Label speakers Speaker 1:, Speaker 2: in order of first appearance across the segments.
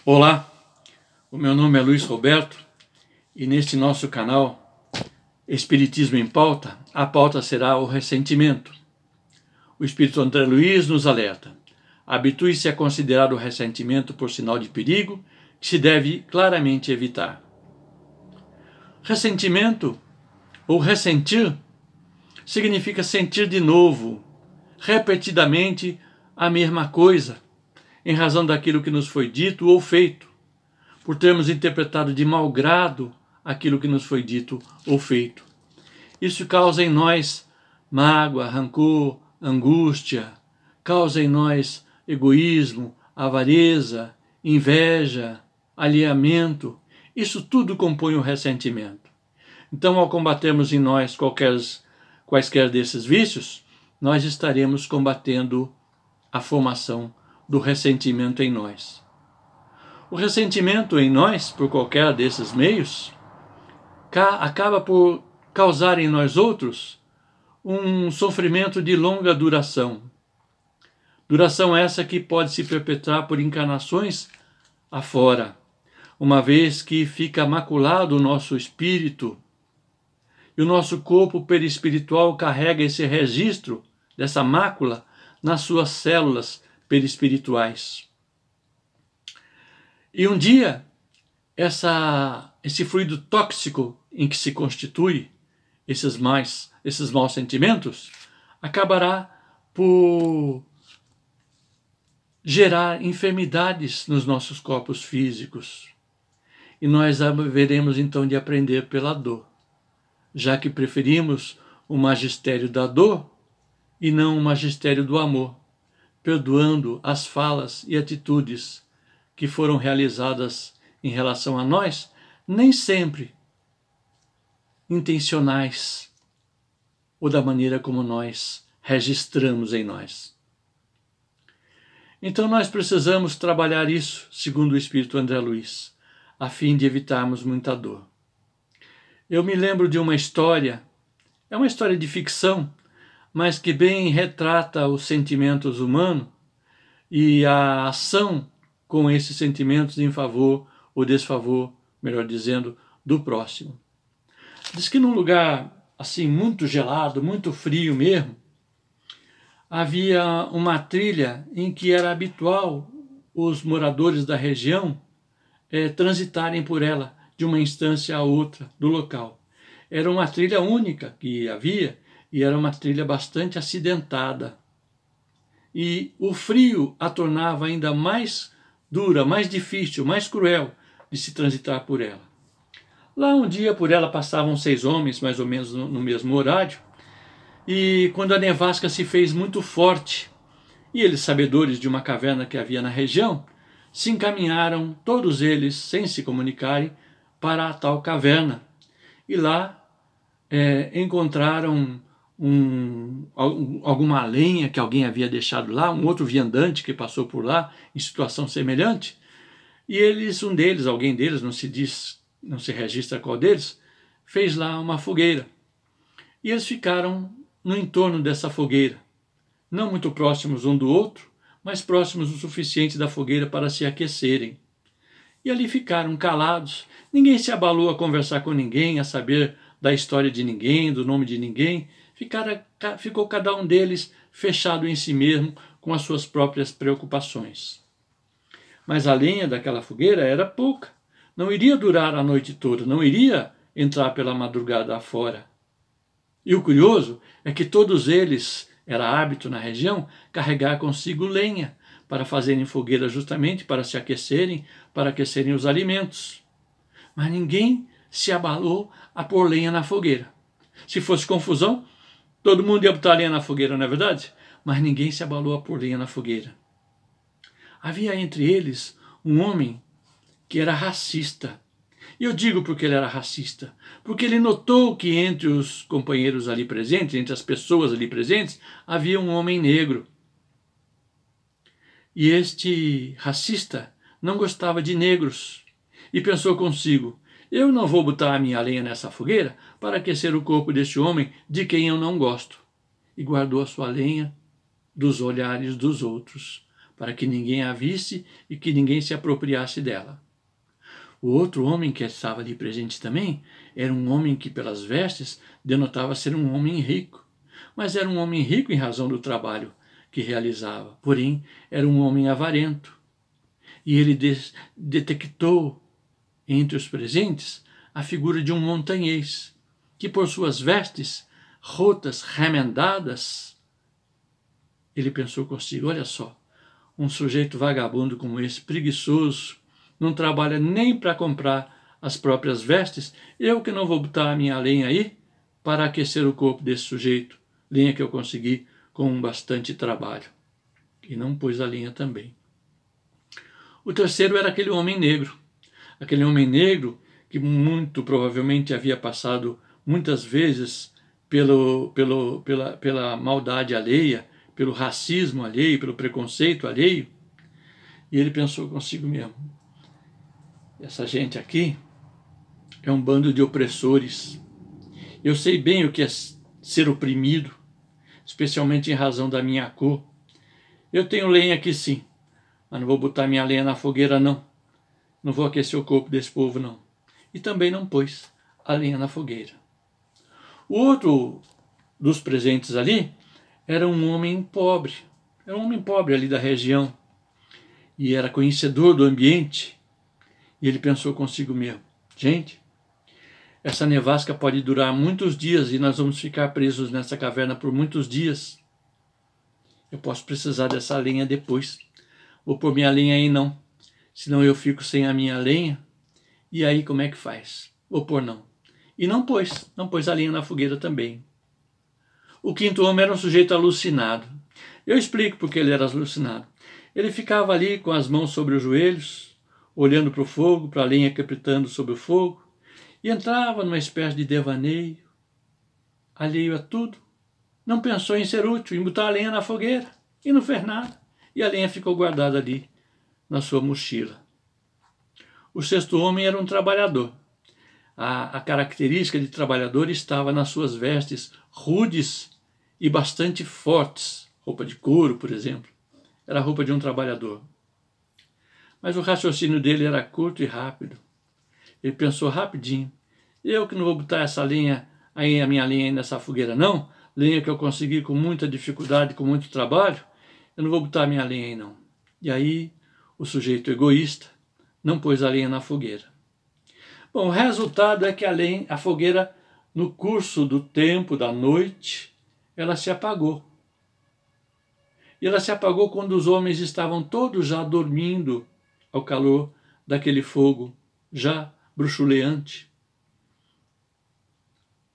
Speaker 1: Olá, o meu nome é Luiz Roberto e neste nosso canal Espiritismo em Pauta, a pauta será o ressentimento. O Espírito André Luiz nos alerta: habitue-se a considerar o ressentimento por sinal de perigo que se deve claramente evitar. Ressentimento ou ressentir significa sentir de novo, repetidamente, a mesma coisa, em razão daquilo que nos foi dito ou feito, por termos interpretado de mau grado aquilo que nos foi dito ou feito. Isso causa em nós mágoa, rancor, angústia, causa em nós egoísmo, avareza, inveja, alheamento. Isso tudo compõe o ressentimento. Então, ao combatermos em nós quaisquer desses vícios, nós estaremos combatendo a formação do ressentimento em nós. O ressentimento em nós, por qualquer desses meios, acaba por causar em nós outros um sofrimento de longa duração. Duração essa que pode se perpetrar por encarnações afora, uma vez que fica maculado o nosso espírito e o nosso corpo perispiritual carrega esse registro dessa mácula nas suas células perispirituais. E um dia, esse fluido tóxico em que se constitui esses maus sentimentos, acabará por gerar enfermidades nos nossos corpos físicos. E nós haveremos então de aprender pela dor, já que preferimos o magistério da dor e não o magistério do amor, perdoando as falas e atitudes que foram realizadas em relação a nós, nem sempre intencionais ou da maneira como nós registramos em nós. Então nós precisamos trabalhar isso, segundo o Espírito André Luiz, a fim de evitarmos muita dor. Eu me lembro de uma história, é uma história de ficção, mas que bem retrata os sentimentos humanos e a ação com esses sentimentos em favor ou desfavor, melhor dizendo, do próximo. Diz que num lugar assim muito gelado, muito frio mesmo, havia uma trilha em que era habitual os moradores da região transitarem por ela de uma instância a outra do local. Era uma trilha única que havia e era uma trilha bastante acidentada. E o frio a tornava ainda mais dura, mais difícil, mais cruel de se transitar por ela. Lá um dia por ela passavam 6 homens, mais ou menos no mesmo horário, e quando a nevasca se fez muito forte, e eles, sabedores de uma caverna que havia na região, se encaminharam, todos eles, sem se comunicarem, para a tal caverna. E lá encontraram alguma lenha que alguém havia deixado lá, um outro viandante que passou por lá em situação semelhante, e alguém deles, não se registra qual deles, fez lá uma fogueira. E eles ficaram no entorno dessa fogueira, não muito próximos um do outro, mas próximos o suficiente da fogueira para se aquecerem. E ali ficaram calados, ninguém se abalou a conversar com ninguém, a saber da história de ninguém, do nome de ninguém. Ficou cada um deles fechado em si mesmo com as suas próprias preocupações. Mas a lenha daquela fogueira era pouca, não iria durar a noite toda, não iria entrar pela madrugada afora. E o curioso é que todos eles, era hábito na região, carregar consigo lenha para fazerem fogueira justamente para se aquecerem, para aquecerem os alimentos. Mas ninguém se abalou a pôr lenha na fogueira. Se fosse confusão, todo mundo ia botar lenha na fogueira, não é verdade? Mas ninguém se abalou a pôr lenha na fogueira. Havia entre eles um homem que era racista. E eu digo porque ele era racista, porque ele notou que entre os companheiros ali presentes, entre as pessoas ali presentes, havia um homem negro. E este racista não gostava de negros e pensou consigo: eu não vou botar a minha lenha nessa fogueira para aquecer o corpo deste homem de quem eu não gosto. E guardou a sua lenha dos olhares dos outros, para que ninguém a visse e que ninguém se apropriasse dela. O outro homem que estava ali presente também era um homem que, pelas vestes, denotava ser um homem rico. Mas era um homem rico em razão do trabalho que realizava. Porém, era um homem avarento. E ele detectou entre os presentes a figura de um montanhês, que por suas vestes rotas, remendadas, ele pensou consigo, olha só, um sujeito vagabundo como esse, preguiçoso, não trabalha nem para comprar as próprias vestes, eu que não vou botar a minha lenha aí para aquecer o corpo desse sujeito, lenha que eu consegui com bastante trabalho. E não pôs a lenha também. O terceiro era aquele homem negro que muito provavelmente havia passado muitas vezes pela maldade alheia, pelo racismo alheio, pelo preconceito alheio, e ele pensou consigo mesmo, essa gente aqui é um bando de opressores. Eu sei bem o que é ser oprimido, especialmente em razão da minha cor. Eu tenho lenha aqui sim, mas não vou botar minha lenha na fogueira não. Não vou aquecer o corpo desse povo não. E também não pôs a lenha na fogueira. O outro dos presentes ali era um homem pobre. Era um homem pobre ali da região. E era conhecedor do ambiente. E ele pensou consigo mesmo, gente, essa nevasca pode durar muitos dias e nós vamos ficar presos nessa caverna por muitos dias. Eu posso precisar dessa lenha depois. Vou pôr minha lenha aí não. Senão eu fico sem a minha lenha. E aí como é que faz? Vou pôr não. E não pôs a lenha na fogueira também. O quinto homem era um sujeito alucinado. Eu explico porque ele era alucinado. Ele ficava ali com as mãos sobre os joelhos, olhando para o fogo, para a lenha crepitando sobre o fogo, e entrava numa espécie de devaneio, alheio a tudo. Não pensou em ser útil, em botar a lenha na fogueira, e não fez nada. E a lenha ficou guardada ali, na sua mochila. O sexto homem era um trabalhador. A característica de trabalhador estava nas suas vestes rudes e bastante fortes. Roupa de couro, por exemplo. Era a roupa de um trabalhador. Mas o raciocínio dele era curto e rápido. Ele pensou rapidinho. Eu que não vou botar essa lenha, aí a minha lenha aí nessa fogueira não, lenha que eu consegui com muita dificuldade, com muito trabalho, eu não vou botar a minha lenha aí não. E aí o sujeito egoísta não pôs a lenha na fogueira. Bom, o resultado é que a fogueira, no curso do tempo, da noite, ela se apagou. E ela se apagou quando os homens estavam todos já dormindo ao calor daquele fogo já bruxuleante.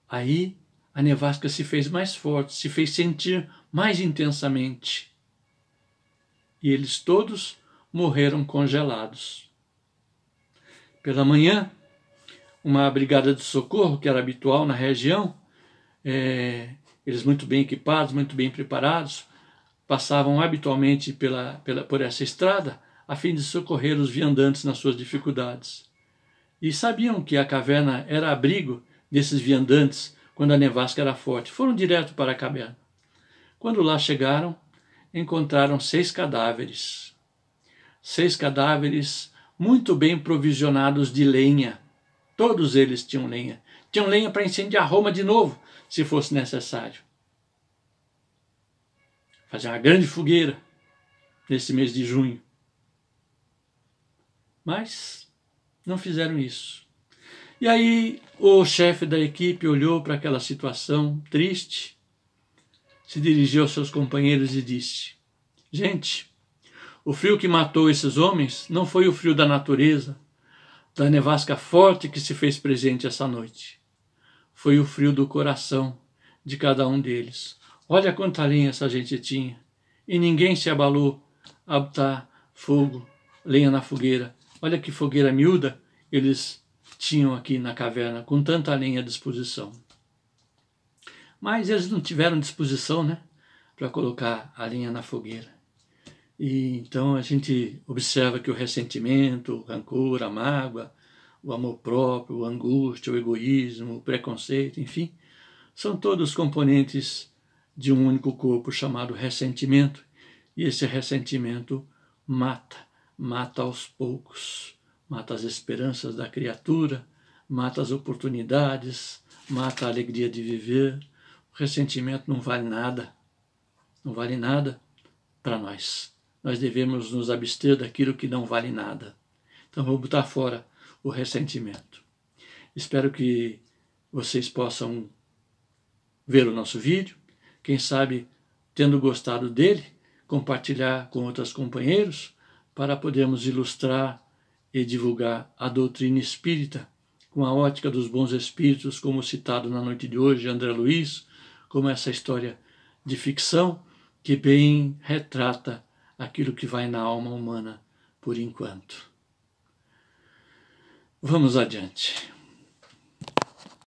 Speaker 1: Aí a nevasca se fez mais forte, se fez sentir mais intensamente. E eles todos morreram congelados. Pela manhã, uma brigada de socorro, que era habitual na região, eles muito bem equipados, muito bem preparados, passavam habitualmente por essa estrada a fim de socorrer os viandantes nas suas dificuldades. E sabiam que a caverna era abrigo desses viandantes quando a nevasca era forte. Foram direto para a caverna. Quando lá chegaram, encontraram 6 cadáveres. 6 cadáveres muito bem provisionados de lenha. Todos eles tinham lenha. Tinham lenha para incendiar Roma de novo, se fosse necessário. Fazer uma grande fogueira nesse mês de junho. Mas não fizeram isso. E aí o chefe da equipe olhou para aquela situação triste, se dirigiu aos seus companheiros e disse: gente, o frio que matou esses homens não foi o frio da natureza, da nevasca forte que se fez presente essa noite. Foi o frio do coração de cada um deles. Olha quanta lenha essa gente tinha. E ninguém se abalou a botar fogo, lenha na fogueira. Olha que fogueira miúda eles tinham aqui na caverna, com tanta lenha à disposição. Mas eles não tiveram disposição, né, para colocar a lenha na fogueira. E então a gente observa que o ressentimento, o rancor, a mágoa, o amor próprio, a angústia, o egoísmo, o preconceito, enfim, são todos componentes de um único corpo chamado ressentimento. E esse ressentimento mata aos poucos, mata as esperanças da criatura, mata as oportunidades, mata a alegria de viver. O ressentimento não vale nada, não vale nada para nós. Nós devemos nos abster daquilo que não vale nada. Então vamos botar fora o ressentimento. Espero que vocês possam ver o nosso vídeo, quem sabe, tendo gostado dele, compartilhar com outros companheiros, para podermos ilustrar e divulgar a doutrina espírita com a ótica dos bons espíritos, como citado na noite de hoje, André Luiz, como essa história de ficção que bem retrata aquilo que vai na alma humana por enquanto. Vamos adiante.